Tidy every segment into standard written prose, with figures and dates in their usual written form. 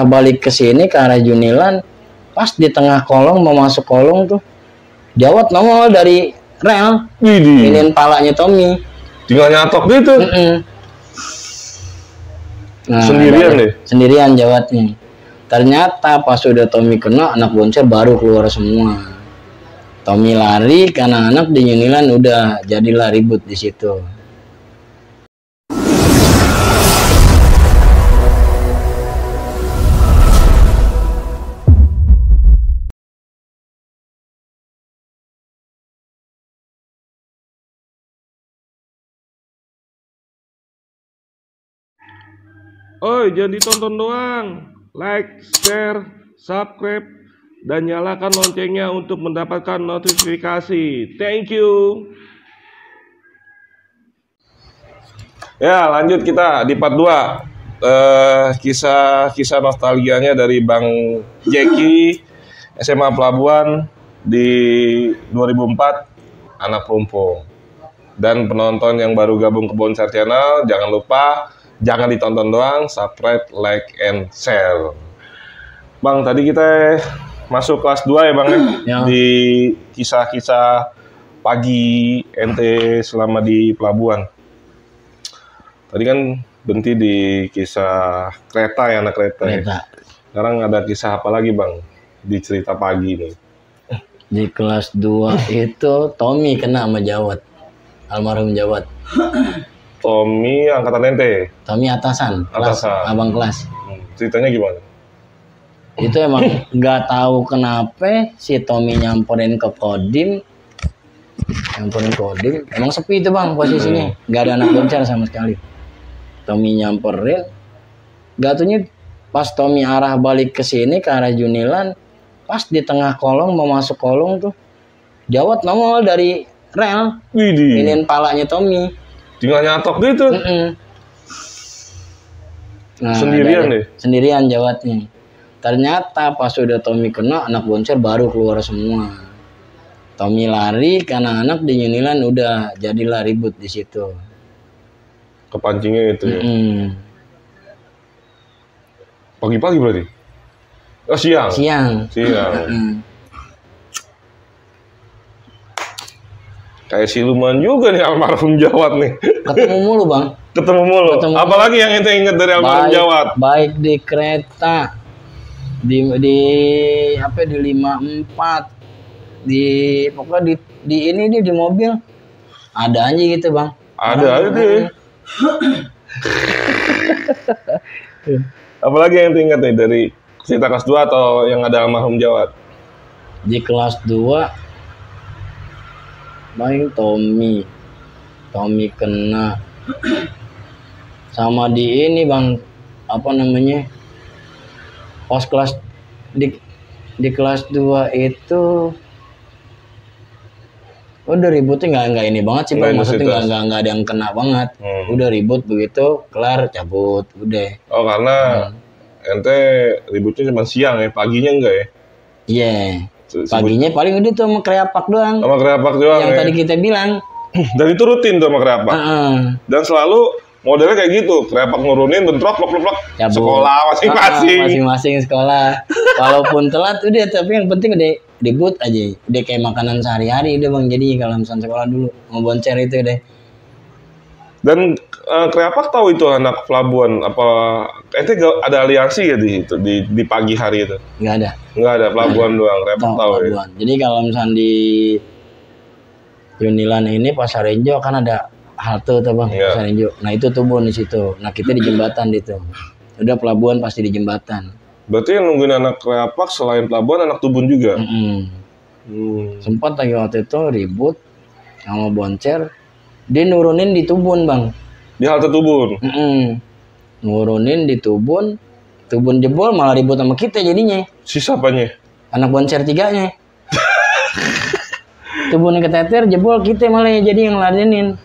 arah balik ke sini ke arah Junilan, pas di tengah kolong mau masuk kolong tuh Jawat nongol dari rel, iniin palanya Tommy. Tinggal nyatok gitu. Nah, sendirian deh. Sendirian Jawatnya. Ternyata pas udah Tommy kena, anak boncer baru keluar semua. Tommy lari karena anak di Junilan, udah jadilah ribut di situ. Oi, jangan ditonton doang. Like, share, subscribe, dan nyalakan loncengnya untuk mendapatkan notifikasi. Thank you. Ya, lanjut kita di part 2. Kisah nostalgianya dari Bang Jeki, SMA Pelabuhan di 2004, anak Pelumpung. Dan penonton yang baru gabung ke Boncer Channel, jangan lupa jangan ditonton doang, subscribe, like, and share. Bang, tadi kita masuk kelas 2 ya Bang ya? Di kisah-kisah pagi ente selama di pelabuhan. Tadi kan berhenti di kisah kereta ya, anak kereta. Ya? Sekarang ada kisah apa lagi Bang di cerita pagi nih? Di kelas 2 itu Tommy kena sama Jawat, almarhum Jawat. Tommy angkatan ente? Tommy atasan. Abang kelas. Ceritanya gimana? Itu emang nggak tahu kenapa si Tommy nyamperin ke Kodim. Emang sepi itu Bang posisinya. Nggak ada anak boncer sama sekali. Tommy nyamperin. Gatunya pas Tommy arah balik ke sini ke arah Junilan, pas di tengah kolong mau masuk kolong tuh Jawat nongol dari rel. Iniin palanya Tommy. Tinggal nyatok gitu. Nah, sendirian deh. Sendirian Jawatnya. Ternyata pas udah Tommy kena, anak boncer baru keluar semua. Tommy lari karena anak di Junilan, udah jadilah ribut di situ. Kepancingnya itu ya. Pagi-pagi berarti? Oh siang. Siang. Kayak siluman juga nih almarhum Jawat nih. Ketemu mulu Bang. Ketemu mulu. Apalagi yang ente ingat dari almarhum Jawat? Baik di kereta, di 54, pokoknya di ini di mobil ada aja gitu Bang. Ada aja deh. Apalagi yang ente ingat nih dari cerita kelas 2 atau yang ada almarhum Jawat? Di kelas 2 main Tommy kena sama di ini Bang, apa namanya, pas kelas di kelas 2 itu udah ributnya nggak ini banget sih Bang, maksudnya nggak ada yang kena banget. Udah ribut begitu kelar cabut udah. Oh karena ente ributnya cuma siang ya, paginya enggak ya? Iya. Paginya paling udah tuh sama kreapak doang. Sama kreapak doang yang tadi kita bilang. Dan itu rutin tuh sama kreapak. Dan selalu modelnya kayak gitu, kreapak nurunin, bentrok, plok, sekolah masing-masing sekolah. Walaupun telat udah, tapi yang penting udah debut aja. Udah kayak makanan sehari-hari udah Bang, jadi kalau misalnya sekolah dulu mau boncer itu deh. Dan kreapak tahu itu anak pelabuhan apa? Ente ada aliansi ya di itu di pagi hari itu? Nggak ada pelabuhan doang. Kreapak tahu ya. Jadi kalau misalnya di Junilan ini Pasar Renjo kan ada halte tuh Bang, Pasar Renjo. Nah itu tubun di situ. Nah kita di jembatan itu. Udah pelabuhan pasti di jembatan. Berarti yang nungguin anak kreapak selain pelabuhan anak tubun juga? Sempat lagi waktu itu ribut sama boncer. Dia nurunin di tubun Bang. Di halte tubun? Nurunin di tubun jebol malah ribut sama kita jadinya. Siapanya? Anak boncer 3-nya. Tubunnya keteter jebol, kita malah jadi yang ladenin.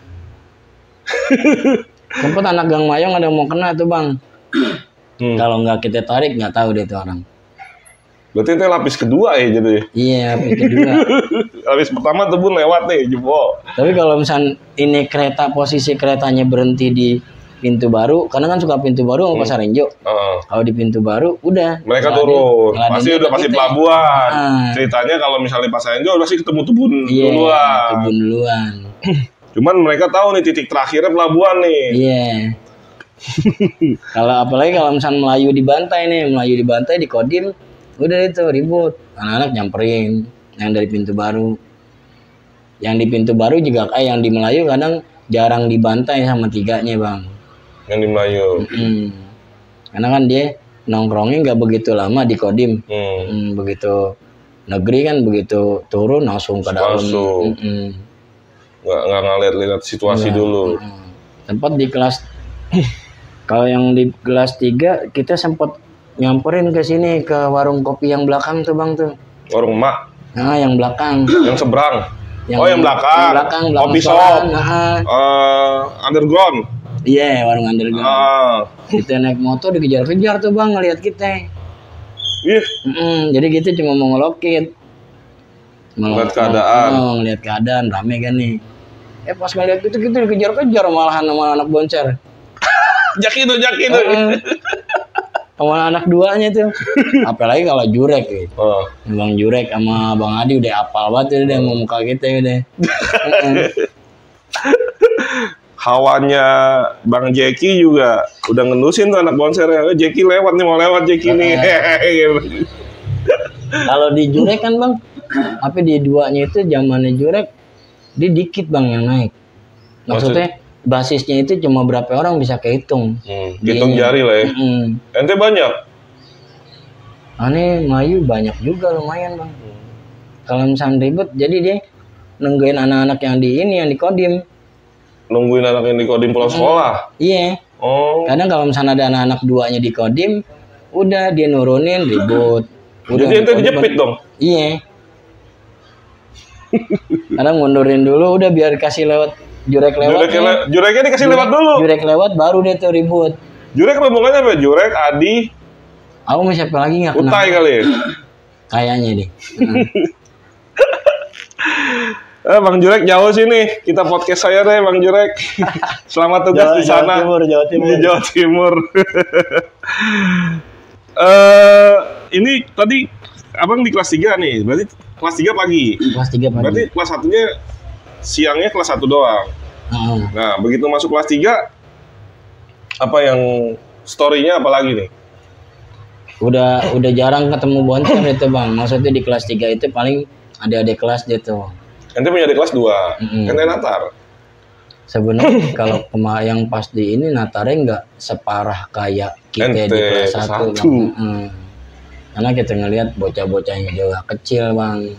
Sempet anak Gang Mayong ada mau kena tuh Bang. Kalau nggak kita tarik nggak tahu deh tuh orang. Berarti itu lapis kedua ya jadi? Iya, lapis kedua. Lapis pertama tubun lewat nih, jebol. Tapi kalau misalnya ini kereta, posisi keretanya berhenti di pintu baru, karena kan suka pintu baru sama Pasar Renjo. Kalau di pintu baru udah mereka turun, pasti pelabuhan. Ceritanya kalau misalnya Pasar Renjo pasti ketemu Tubun duluan. Tubun duluan. Cuman mereka tahu nih titik terakhirnya pelabuhan nih. Iya. Kalau apalagi kalau misalnya Melayu dibantai di Kodim, udah itu ribut. Anak-anak nyamperin yang dari pintu baru. Yang di pintu baru juga yang di Melayu kadang jarang dibantai sama tiganya, Bang. Yang di Melayu. Karena kan dia nongkrongnya nggak begitu lama di Kodim. Begitu negeri kan begitu turun langsung ke dalam. Nggak ngeliat situasi dulu. Sempat di kelas kalau yang di kelas 3 kita sempat nyamperin ke sini ke warung kopi yang belakang tuh, Bang tuh. Warung Mak. Nah, yang belakang. Yang seberang. Yang belakang. Yang belakang Kopi shop. Underground. Iya, warung underground. Kita naik motor dikejar-kejar tuh, Bang, ngelihat kita. Iya. Jadi kita cuma mau ngelokit. Ngeliat keadaan. Ngelihat keadaan rame kan nih. Pas ngeliat itu kita dikejar-kejar malahan sama anak boncer. Jaki tuh. Sama anak duanya tuh. Apalagi kalau Jurek gitu. Bang Jurek sama Bang Adi udah apal banget udah mau muka kita udah. Hawanya Bang Jeki juga udah ngendusin tuh anak bonsernya. Jeki lewat nih, mau lewat Jeki nih. Kalau di Jurek kan, Bang, apa di duanya itu zamannya Jurek dia dikit, Bang, yang naik. Maksudnya basisnya itu cuma berapa orang bisa kehitung. Hitung jari lah ya. Ente banyak? Aneh Melayu banyak juga lumayan, Bang. Kalau misalnya ribut, jadi dia nungguin anak-anak yang di Kodim. Nungguin anak yang di Kodim pulang sekolah? Iya. Kadang kalau misalnya ada anak-anak duanya di Kodim, udah dia nurunin ribut. Jadi ente dijepit dong? Iya. Kadang mundurin dulu, udah biar kasih lewat Jurek lewat. Jureknya dikasih lewat dulu. Jurek lewat baru dia tuh ribut. Jurek rombongannya apa? Jurek, Adi. Aku mau siapa lagi nggak kenal. Utai kali ya? Kayaknya deh. Bang Jurek jauh sini. Kita podcast saya deh, Bang Jurek. Selamat tugas di sana. Jawa Timur. Di Jawa Timur. Ini tadi abang di kelas 3 nih. Berarti kelas 3 pagi. Kelas 3 pagi. Berarti kelas 1-nya siangnya kelas 1 doang. Nah, begitu masuk kelas 3, apa yang story-nya apa lagi nih? Udah jarang ketemu boncer itu, Bang. Maksudnya di kelas 3 itu paling adik-adik kelas dia tuh. Ente punya adik kelas 2. Ente natar. Sebenarnya kalau yang pas di ini natarnya nggak separah kayak kita di kelas 1. Karena kita ngelihat bocah-bocahnya juga kecil, Bang.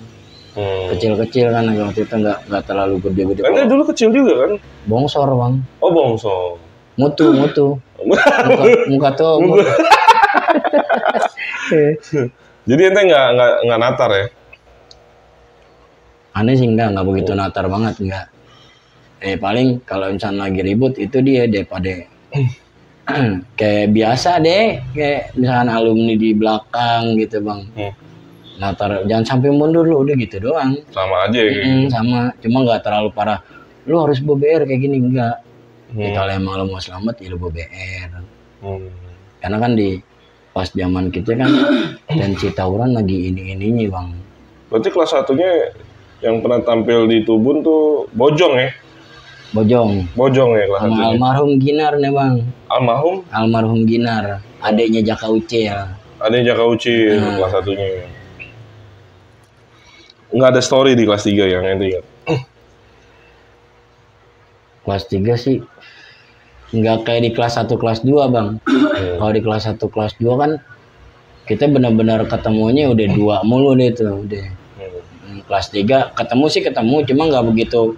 Kecil-kecil kan waktu itu nggak terlalu gede-gede. Ente dulu kecil juga kan? Bongsor, Bang. Oh, bongsor. Mutu. muka tuh. Jadi ente nggak natar ya? Aneh sih nggak begitu natar banget, nggak. Paling kalau misalnya lagi ribut itu dia daripada kayak biasa deh, kayak misalkan alumni di belakang gitu, Bang. Natar jangan sampai mundur lu, udah gitu doang. Sama aja ya. Sama, cuma nggak terlalu parah. Lu harus BBR kayak gini, enggak. Kalau emang lu mau selamat ya lu BBR. Karena kan pas zaman kita kan tensi tawuran lagi ini-ininya, Bang. Berarti kelas 1-nya yang pernah tampil di Tubun tuh Bojong ya? Bojong ya kelas 1-nya. Almarhum Ginar nih, Bang. Almarhum Ginar, adiknya Jaka Ucil. Adiknya Jaka Ucil kelas 1-nya. Nggak ada story di kelas 3 yang ente ingat? Kelas 3 sih nggak kayak di kelas 1, kelas 2, Bang. Kalau di kelas 1, kelas 2 kan kita benar-benar ketemunya udah 2 mulu deh tuh. Kelas 3 ketemu, cuma nggak begitu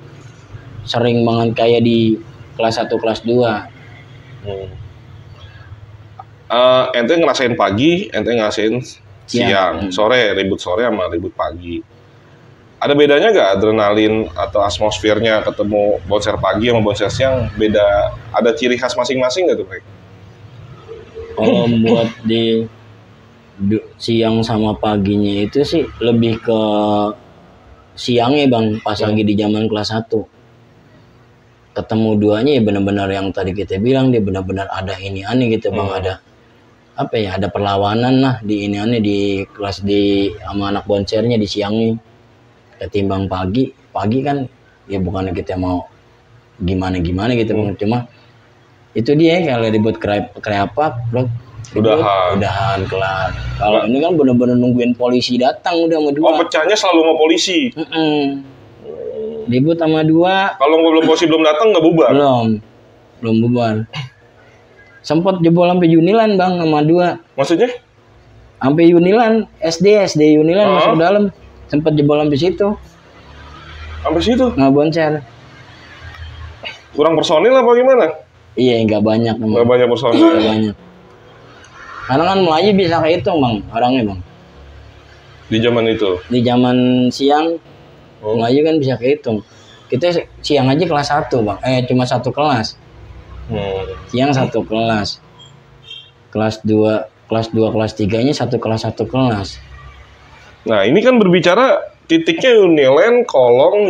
sering banget kayak di kelas 1, kelas 2. Ente ngerasain pagi, ente ngerasain siang. Sore, ribut sore sama ribut pagi. Ada bedanya nggak adrenalin atau atmosfernya ketemu bonser pagi sama bonser siang? Beda, ada ciri khas masing-masing nggak tuh, Pak? Kalau buat di siang sama paginya itu sih lebih ke siangnya, Bang, pas lagi di zaman kelas 1. ketemu duanya ya benar-benar yang tadi kita bilang, dia benar-benar ada ini aneh gitu bang, ada apa ya, ada perlawanan lah di ini aneh di kelas di sama anak boncernya di siang nih, ketimbang pagi kan ya bukannya kita mau gimana gitu bang, cuma itu dia kalau ribut kreapak bro, udahan kelar. Kalau ini kan benar-benar nungguin polisi datang udah sama dua. Oh, pecahnya selalu sama polisi. Ribut sama dua. Kalau polisi belum datang nggak bubar? Belum bubar. Sempat jebol sampai Unilan bang sama dua. Maksudnya? Sampai Unilan, SD Unilan masuk ke dalam. Sempat jebol sampai situ. Sampai situ? Nggak boncer. Kurang personil apa gimana? Iya, nggak banyak. Nggak banyak personil. Nggak banyak. Karena kan Melayu bisa kehitung bang, orangnya bang. Di zaman itu? Di zaman siang, Melayu kan bisa kehitung. Kita siang aja kelas 1 bang, cuma satu kelas. Siang satu kelas. Kelas 2, kelas 3-nya satu kelas. Nah, ini kan berbicara titiknya Uniland, kolong,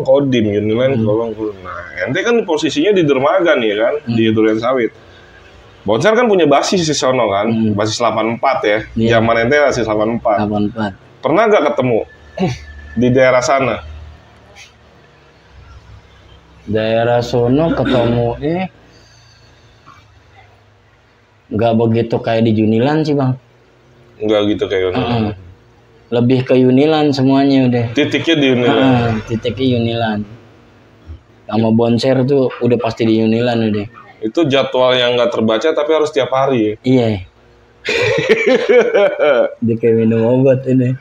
Kodim, kolong. Nah, ente kan posisinya di dermaga nih kan, di Durian Sawit. Bonser kan punya basis di sono kan, basis 84 ya. Iya. Zaman ente basis 84. Pernah gak ketemu di daerah sana? Daerah sono ketemu nggak begitu kayak di Unilan sih bang. Nggak gitu kayak Unilan. Lebih ke Unilan semuanya udah. Titiknya di Unilan. Titiknya Unilan. Sama Bonser tuh udah pasti di Unilan udah. Itu jadwal yang nggak terbaca tapi harus tiap hari. Iya. Dia kayak minum obat ini.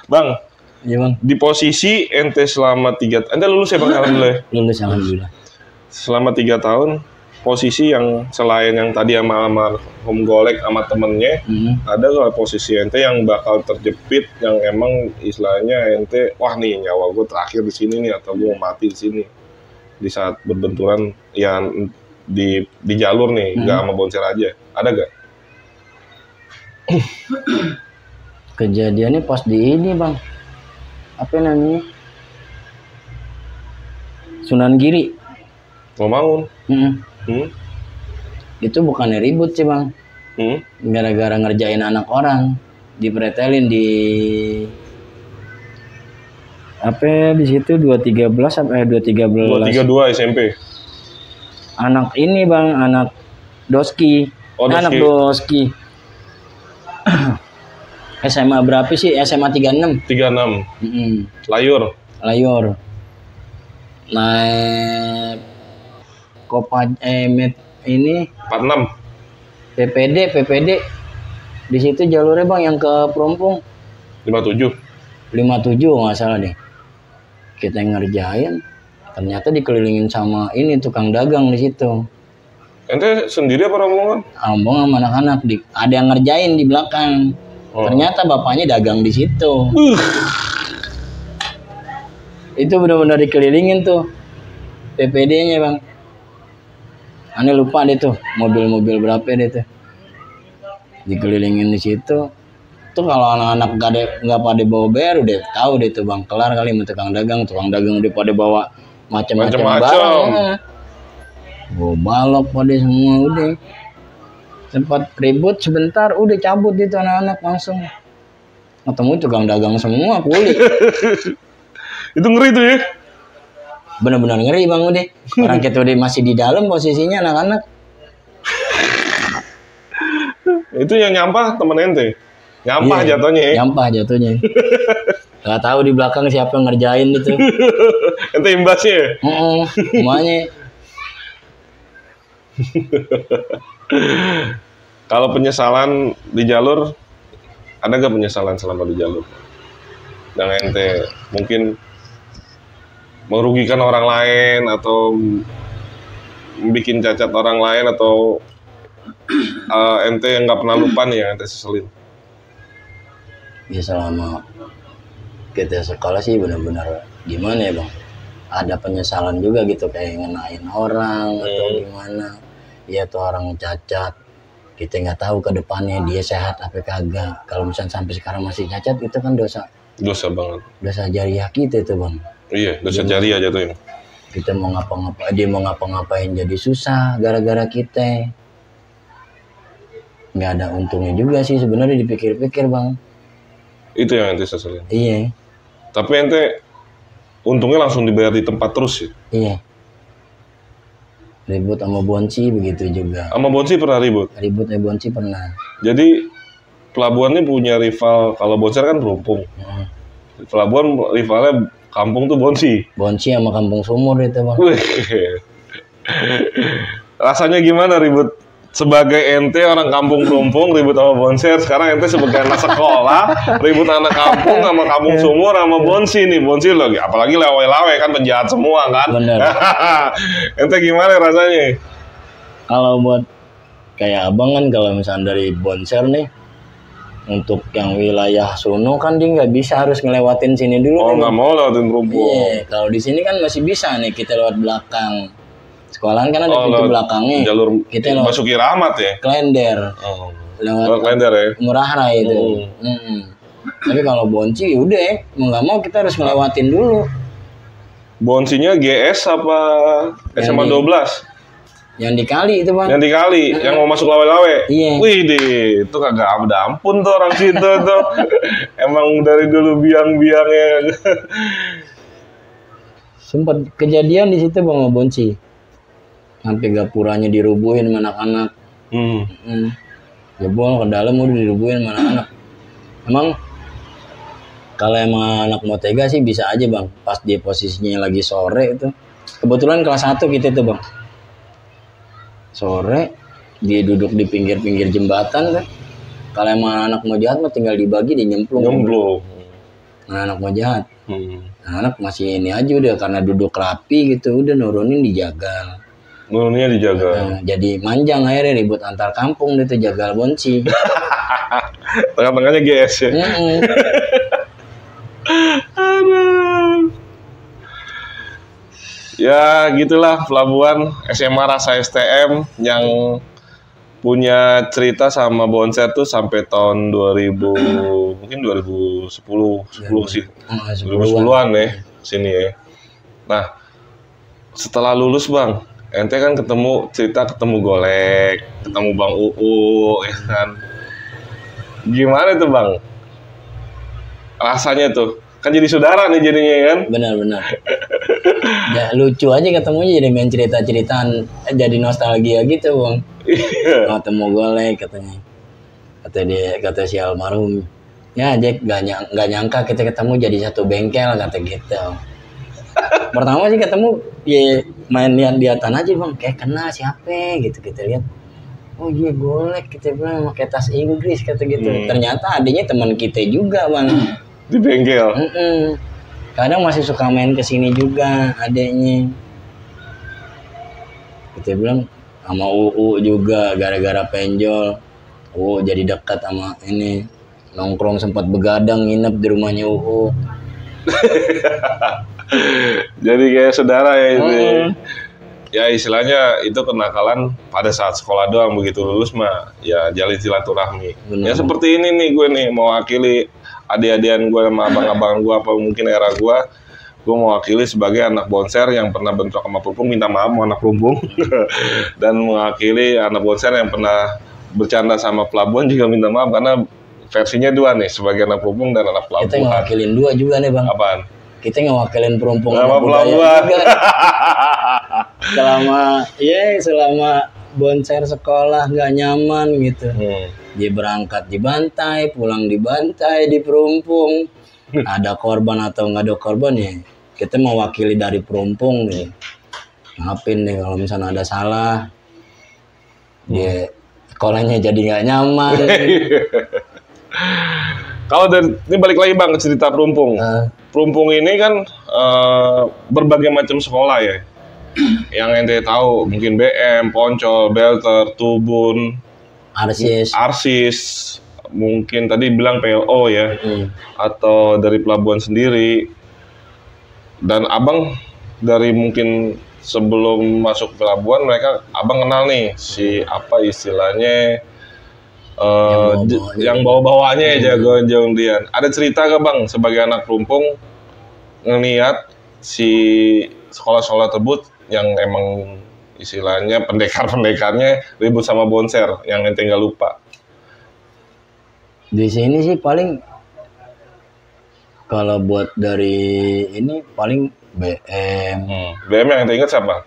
Bang. Iya bang. Di posisi ente selama 3 ente lulus ya bang alhamdulillah. Lulus alhamdulillah. Selama 3 tahun posisi yang selain yang tadi sama Om Golek sama temennya, ada nggak posisi ente yang bakal terjepit yang emang istilahnya ente wah nih nyawa gue terakhir di sini nih atau gue mau mati di sini di saat berbenturan yang di jalur nih nggak sama Bonser aja, ada gak? Kejadiannya pas di ini bang, apa namanya, Sunan Giri. Ngomangun. Itu bukannya ribut sih bang, gara-gara ngerjain anak orang, dipretelin di apa di situ 213 sampai 232 SMP. Anak ini bang, anak Doski. Anak Doski. SMA berapa sih? SMA 36. Layur. Naik ini 46. PPD di situ jalurnya bang yang ke Perompong 57 nggak salah deh. Kita yang ngerjain ternyata dikelilingin sama ini tukang dagang di situ. Ente sendiri apa rombongan? Rombongan sama anak-anak, ada yang ngerjain di belakang. Ternyata bapaknya dagang di situ. Itu benar-benar dikelilingin tuh PPD-nya bang. Aneh lupa deh tuh mobil-mobil berapa deh tuh. Dikelilingin di situ. Tuh kalau anak-anak nggak pada bawa bayar udah tahu deh tuh bang, kelar kali sama tukang dagang udah pada bawa macam-macam barang. Bawa balok pada semua udah. Sempat ribut sebentar udah cabut itu anak-anak langsung. Ketemu tukang dagang semua kulit. Itu ngeri tuh ya. Benar-benar ngeri bang udah. Orang kita udah masih di dalam posisinya anak-anak. Itu yang nyampah temen ente. Nyampah jatuhnya ya. Nyampah jatuhnya. Gak tahu di belakang siapa yang ngerjain itu. Ente imbasnya. Semuanya. Kalau penyesalan di jalur, ada gak penyesalan selama di jalur? Yang ente mungkin merugikan orang lain atau bikin cacat orang lain atau ente yang nggak pernah lupa nih yang ente seselin? Ya selama kita sekolah sih benar-benar gimana ya bang, ada penyesalan juga gitu kayak ngenain orang atau gimana. Ya tuh orang cacat, kita nggak tahu ke depannya dia sehat apa kagak. Kalau misalnya sampai sekarang masih cacat itu kan dosa Dosa banget. Dosa jariah kita itu bang. Iya, dosa jariah jatuhnya. Kita mau ngapa-ngapain, dia mau ngapa-ngapain jadi susah gara-gara kita. Nggak ada untungnya juga sih sebenarnya dipikir-pikir bang. Itu yang ente seselin. Iya. Tapi ente untungnya langsung dibayar di tempat terus ya? Iya. Ribut sama Bonci begitu juga. Sama Bonci pernah ribut? Ribut sama Bonci pernah. Jadi pelabuhan ini punya rival, kalau Boncer kan Perumpung. Pelabuhan rivalnya kampung tuh Bonci. Bonci sama Kampung Sumur itu bang. Wih. Rasanya gimana ribut? Sebagai ente orang kampung Perumpung ribut sama Boncer, sekarang ente sebagai anak sekolah ribut anak kampung sama Kampung Sumur sama Bonci nih. Bonci lagi, apalagi lawe-lawe kan penjahat semua kan. Bener. Ente gimana rasanya? Kalau buat kayak abang kan kalau misalnya dari Boncer nih, untuk yang wilayah sono kan dia nggak bisa harus ngelewatin sini dulu. Oh nggak mau lewatin Perumpung. Iya, kalau di sini kan masih bisa nih kita lewat belakang. Sekolahan kan ada pintu belakangnya. Jalur kita lewat Basuki Rahmat ya. Klender. Oh. Lewat Klender ya. Murah Rai itu. Tapi kalau Bonci udah mau nggak mau kita harus ngelewatin dulu. Boncinya GS apa SMA 12? Yang di kali itu bang. Yang di kali, yang mau masuk lawe-lawe. Iya. Wih deh, itu kagak ada ampun tuh orang situ tuh. Emang dari dulu biang-biangnya. Sempat kejadian di situ bang sama Bonci. Sampai gapuranya dirubuhin sama anak-anak. Jebol ke dalam udah dirubuhin sama anak-anak. Emang kalau emang anak mau tega sih bisa aja bang. Pas dia posisinya lagi sore itu. Kebetulan kelas 1 kita tuh bang. Sore dia duduk di pinggir-pinggir jembatan kan. Kalau emang anak mau jahat mah tinggal dibagi dia nyemplung. Anak mau jahat. Anak masih ini aja udah karena duduk rapi gitu udah nurunin dijagal. Nuruninnya dijagal. Jadi manjang akhirnya ribut antar kampung dia tuh jagal Bonci. Tengah-tengahnya GS ya. Aduh. Ya gitulah pelabuhan SMA Rasa STM yang punya cerita sama Boncer tuh sampai tahun 2000 mungkin 2010 sih 2010-an ya sini ya. Nah setelah lulus bang, ente kan ketemu Golek, ketemu Bang UU ya kan. Gimana tuh bang rasanya tuh? Kan jadi saudara nih jadinya kan? Benar. Ya, lucu aja ketemunya jadi main cerita-ceritaan, jadi nostalgia gitu bang. Ketemu Golek katanya, kata si almarhum, ya Jack gak nyangka kita ketemu jadi satu bengkel kata gitu. Pertama sih ketemu ya main lihat-lihatan aja bang, kayak kenal siapa gitu kita lihat. Oh iya Golek kita bilang pakai tas Inggris kata gitu. Ternyata adanya teman kita juga bang. Di bengkel. Kadang masih suka main kesini juga adeknya. Kita bilang sama UU juga gara-gara penjol. UU jadi dekat sama ini. Nongkrong sempat begadang nginep di rumahnya UU. Jadi kayak saudara ya itu. Ya istilahnya itu kenakalan pada saat sekolah doang, begitu lulus mah ya jalin silaturahmi. Ya seperti ini nih gue nih mewakili adik-adian gue sama abang-abang gue apa mungkin era gue mewakili sebagai anak Boncer yang pernah bentrok sama Perumpung, minta maaf sama anak Perumpung. Dan mewakili anak Boncer yang pernah bercanda sama Pelabuhan juga minta maaf karena versinya dua nih, sebagai anak Perumpung dan anak Pelabuhan. Kita ngewakilin dua juga nih bang. Apaan? Kita ngewakilin Perumpung sama Pelabuhan selama Boncer sekolah nggak nyaman gitu. Dia berangkat dibantai, pulang dibantai di Perumpung. Ada korban atau nggak ada korban ya kita mewakili dari Perumpung nih. Maafin deh kalau misalnya ada salah. Dia sekolahnya jadi nggak nyaman. Kalau ini balik lagi bang ke cerita Perumpung. Perumpung ini kan berbagai macam sekolah ya. Yang ente tahu mungkin BM, Poncol, Belter, Tubun, Arsis, mungkin tadi bilang PLO ya, atau dari pelabuhan sendiri. Dan abang dari mungkin sebelum masuk pelabuhan abang kenal nih si apa istilahnya yang bawa-bawanya ya jagoan Dian. Ada cerita gak bang sebagai anak Pelumpung ngeliat si sekolah-sekolah tersebut yang emang istilahnya pendekar-pendekarnya ribut sama Bonser yang ente nggak lupa? Di sini sih paling kalau buat dari ini paling BM. BM yang ente ingat siapa?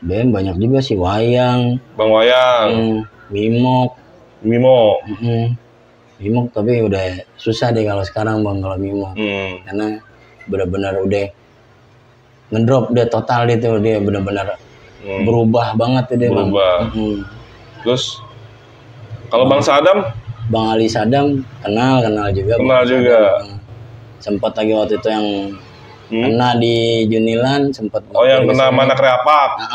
BM banyak juga sih, Wayang, Bang Wayang, Mimok. Mimok tapi udah susah deh kalau sekarang bang kalau Mimok. Karena benar-benar udah ngedrop dia total itu, dia benar-benar berubah banget dia bang. Terus kalau Bang Sadam? Bang Ali Sadam kenal juga. Kenal juga. Sempat lagi waktu itu yang kena di Junilan, sempat. Oh yang kena mana Kreapak.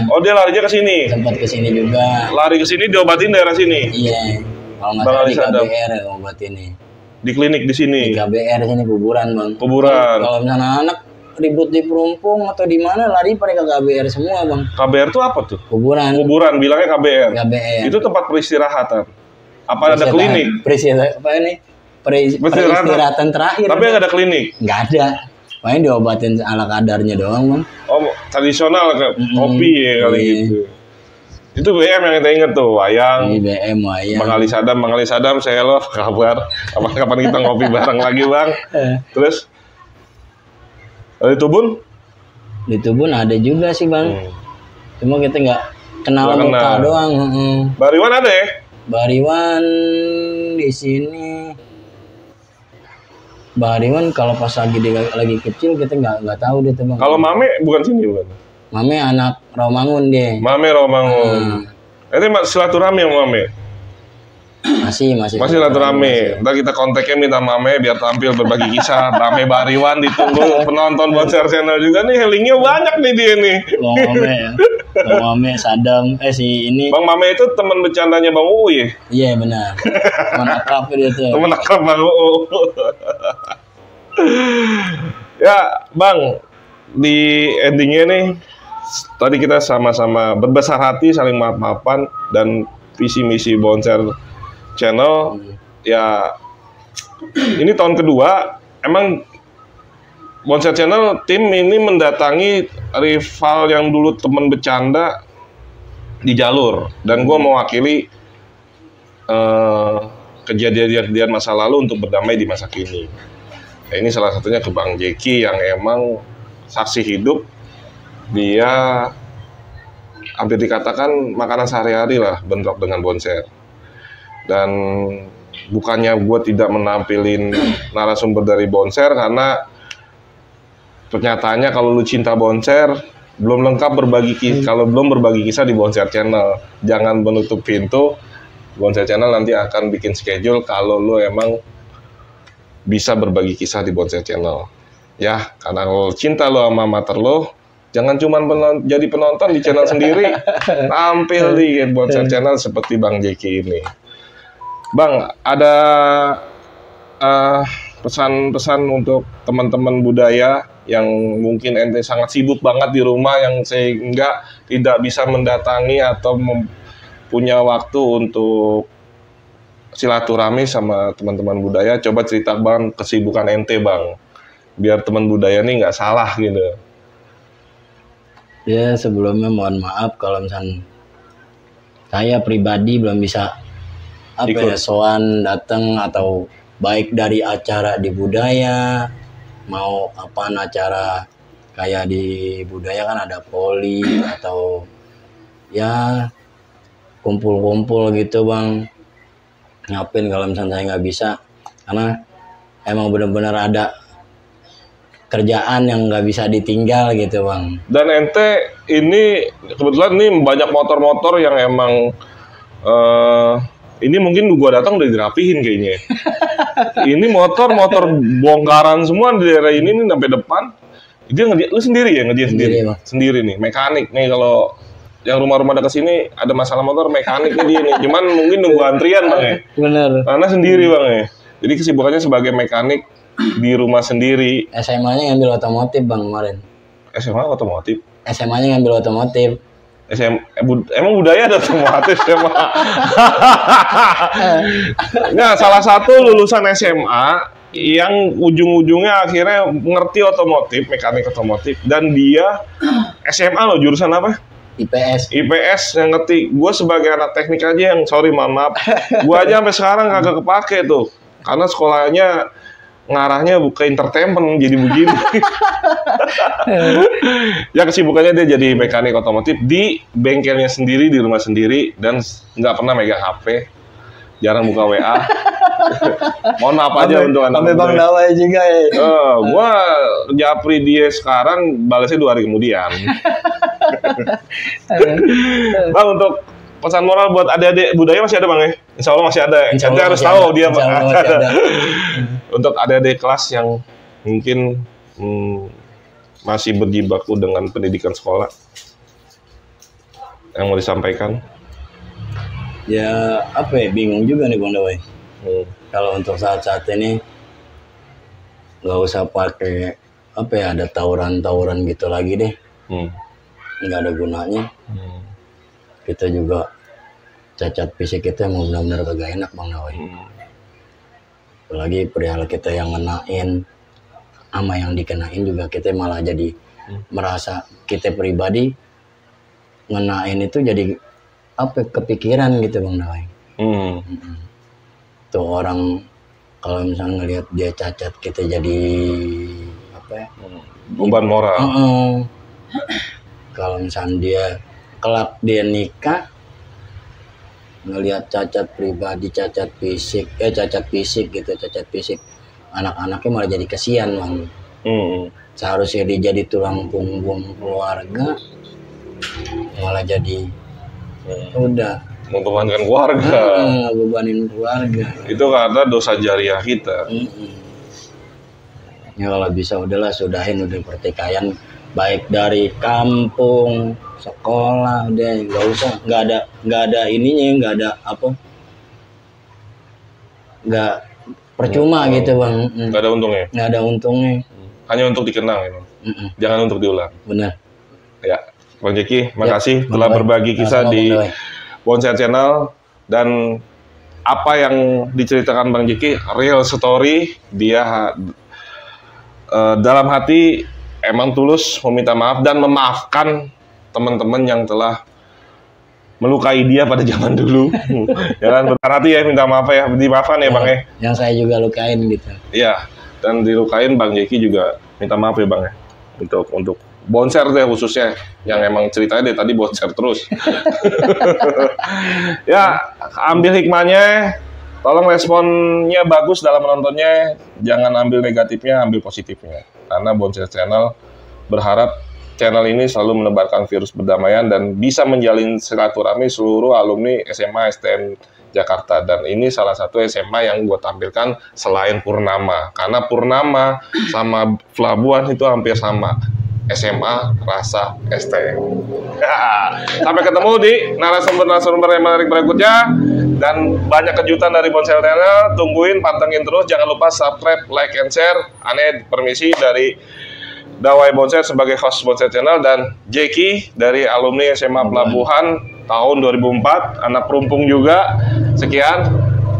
Oh dia larinya ke sini. Sempat ke sini juga. Lari ke sini diobatin daerah sini. Iya. Kalau nggak salah di KBR obat ini. Di klinik di sini. Di KBR sini kuburan bang. Kuburan. Kalau misalnya anak ribut di Pelumpung atau di mana lari pada ke KBR semua bang. KBR tuh apa tuh? Kuburan. Kuburan bilangnya KBR. KBR. Itu tempat peristirahatan. Apa ada klinik? Peristirahatan terakhir. Tapi nggak ada klinik. Nggak ada. Paling diobatin ala kadarnya doang bang. Oh tradisional kayak kopi ya kali gitu. Itu BM yang kita inget tuh, Wayang. BM Wayang. Bang Ali Sadam, saya lo kabar. Kapan kita ngopi bareng lagi bang? Terus di Tubun? Di Tubun ada juga sih bang. Cuma kita nggak kenal muka doang. Bariwan ada ya? Bariwan di sini. Bariwan kalau pas lagi kecil kita nggak tahu dia tuh bang. Kalau Mame bukan sini bukan? Mame anak Rawamangun dia. Mame Rawamangun. Ini silaturahmi yang Mame. Masih silaturahmi. Ntar kita kontaknya minta Mame biar tampil berbagi kisah. Mame Bariwan ditunggu penonton Bonser Channel juga nih. Linknya banyak nih dia nih. Bang Mame ya. Bang Mame Sadam si ini. Bang Mame itu teman bercandanya Bang Uu ya? Iya benar. Teman akrab dia tuh. Teman akrab Bang Uu. Ya Bang, di endingnya nih tadi kita sama-sama berbesar hati saling maaf-maafan dan visi misi Bonser Channel ya ini tahun kedua emang Bonser Channel tim ini mendatangi rival yang dulu teman bercanda di jalur dan gue mewakili kejadian-kejadian masa lalu untuk berdamai di masa kini. Nah, ini salah satunya ke Bang Jeki yang emang saksi hidup, dia hampir dikatakan makanan sehari-hari lah bentrok dengan Bonser. Dan bukannya gue tidak menampilin narasumber dari Bonser karena pernyataannya kalau lu cinta Bonser belum lengkap kalau belum berbagi kisah di Bonser Channel. Jangan menutup pintu, Bonser Channel nanti akan bikin schedule kalau lu emang bisa berbagi kisah di Bonser Channel. Ya, karena lo cinta lo sama mater lo, jangan cuma jadi penonton di channel sendiri, tampil di Bonser Channel seperti Bang Jeki ini. Bang, ada pesan-pesan untuk teman-teman budaya yang mungkin ente sangat sibuk banget di rumah yang sehingga tidak bisa mendatangi atau punya waktu untuk silaturahmi sama teman-teman budaya. Coba cerita Bang kesibukan ente Bang, biar teman budaya nih nggak salah gitu. Ya sebelumnya mohon maaf kalau misalnya saya pribadi belum bisa soan datang atau baik dari acara di budaya mau acara kayak di budaya kan ada poli atau ya kumpul-kumpul gitu Bang. Ngapain kalau misalnya saya nggak bisa karena emang benar-benar ada kerjaan yang nggak bisa ditinggal gitu Bang. Dan ente ini kebetulan nih banyak motor-motor yang emang ini mungkin gua datang udah dirapihin kayaknya. Ini motor bongkaran semua di daerah ini nih sampai depan. Dia lu sendiri ya sendiri. Sendiri nih mekanik nih kalau yang rumah-rumah dekat sini ada masalah motor mekanik nih dia nih. Cuman mungkin nunggu antrian Bang ya. Bener. Karena sendiri Bang ya. Jadi kesibukannya sebagai mekanik di rumah sendiri. SMA-nya ngambil otomotif Bang kemarin. SMA otomotif? SMA-nya ngambil otomotif. Emang budaya ada otomotif SMA? Nah, salah satu lulusan SMA yang ujung-ujungnya akhirnya ngerti otomotif, mekanik otomotif, dan dia SMA loh, jurusan apa? IPS yang ngerti. Gue sebagai anak teknik aja yang sorry maaf, gue aja sampai sekarang kagak kepake tuh, karena sekolahnya ngarahnya ke entertainment jadi begini. Ya kesibukannya dia jadi mekanik otomotif di bengkelnya sendiri, di rumah sendiri, dan nggak pernah megang HP, jarang buka WA. Mohon maaf aja untuk anak sampai Bang Dawai juga ya. Gua japri dia sekarang, balasnya 2 hari kemudian. Bang, untuk pesan moral buat adik-adik budaya masih ada Bang ya? Insya Allah masih ada. Nanti harus tahu dia ada. Untuk adik-adik kelas yang mungkin masih berjibaku dengan pendidikan sekolah, yang mau disampaikan? Ya apa ya, bingung juga nih Bang Dawai. Kalau untuk saat-saat ini nggak usah pakai apa ya, ada tawuran-tawuran gitu lagi deh. Nggak ada gunanya. Kita juga cacat fisik kita mau benar-benar kagak enak Bang Dawai. Apalagi perihal kita yang ngenain sama yang dikenain juga, kita malah jadi merasa kita pribadi ngenain itu jadi apa, kepikiran gitu Bang Dawai. Tuh orang kalau misalnya ngelihat dia cacat, kita jadi apa ya, beban moral. Kalau misalnya dia kelak dia nikah ngelihat cacat pribadi, cacat fisik gitu, cacat fisik, anak-anaknya malah jadi kasihan Bang. Seharusnya dia jadi tulang punggung keluarga, malah jadi udah membebankan keluarga. bebanin keluarga. Itu karena dosa jariah kita. Ya kalau bisa udahlah, sudahin udah pertikaian, baik dari kampung, sekolah, udah nggak usah, nggak ada ininya, nggak ada apa, nggak percuma gitu Bang. Nggak ada untungnya. Nggak ada untungnya. Hanya untuk dikenang ya Bang. Jangan untuk diulang. Benar. Ya, Bang Jeki, makasih telah berbagi kisah di Bonsai Channel, dan apa yang diceritakan Bang Jeki real story. Dia dalam hati emang tulus meminta maaf dan memaafkan teman-teman yang telah melukai dia pada zaman dulu. Jangan besar hati ya, minta maaf ya, dimaafkan ya Bang ya. Yang saya juga lukain gitu. Iya, dan dilukain Bang Jeki juga minta maaf ya Bang ya. Untuk Bonser deh khususnya, yang emang ceritanya deh tadi bonser terus. Ya, ambil hikmahnya, tolong responnya bagus dalam menontonnya, jangan ambil negatifnya, ambil positifnya. Karena Bonser Channel berharap channel ini selalu menebarkan virus perdamaian dan bisa menjalin silaturahmi seluruh alumni SMA STM Jakarta. Dan ini salah satu SMA yang gue tampilkan selain Purnama, karena Purnama sama Pelabuhan itu hampir sama. SMA Rasa STM. Sampai ketemu di narasumber-narasumber yang menarik berikutnya, dan banyak kejutan dari Bonsai Channel. Tungguin, pantengin terus. Jangan lupa subscribe, like, and share. Aneh permisi dari Dawai Bonsai sebagai host Bonsai Channel, dan Jeki dari alumni SMA Pelabuhan tahun 2004, anak perumpung juga. Sekian,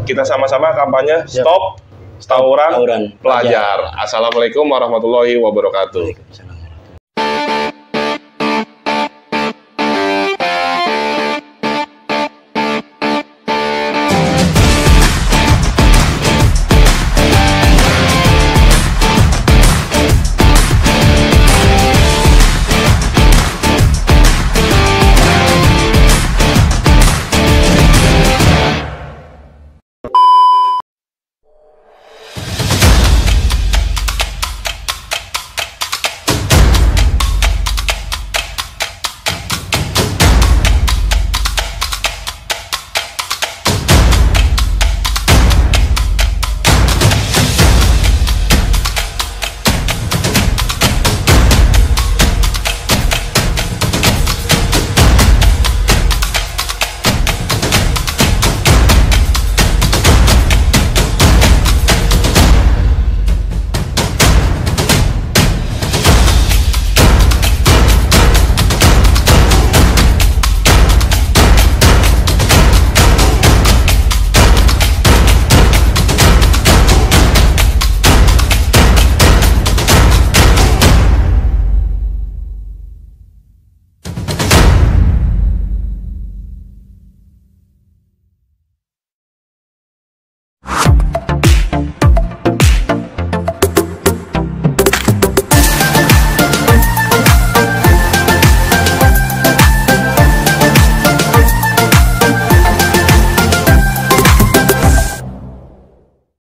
kita sama-sama kampanye stop tawuran pelajar. Assalamualaikum warahmatullahi wabarakatuh.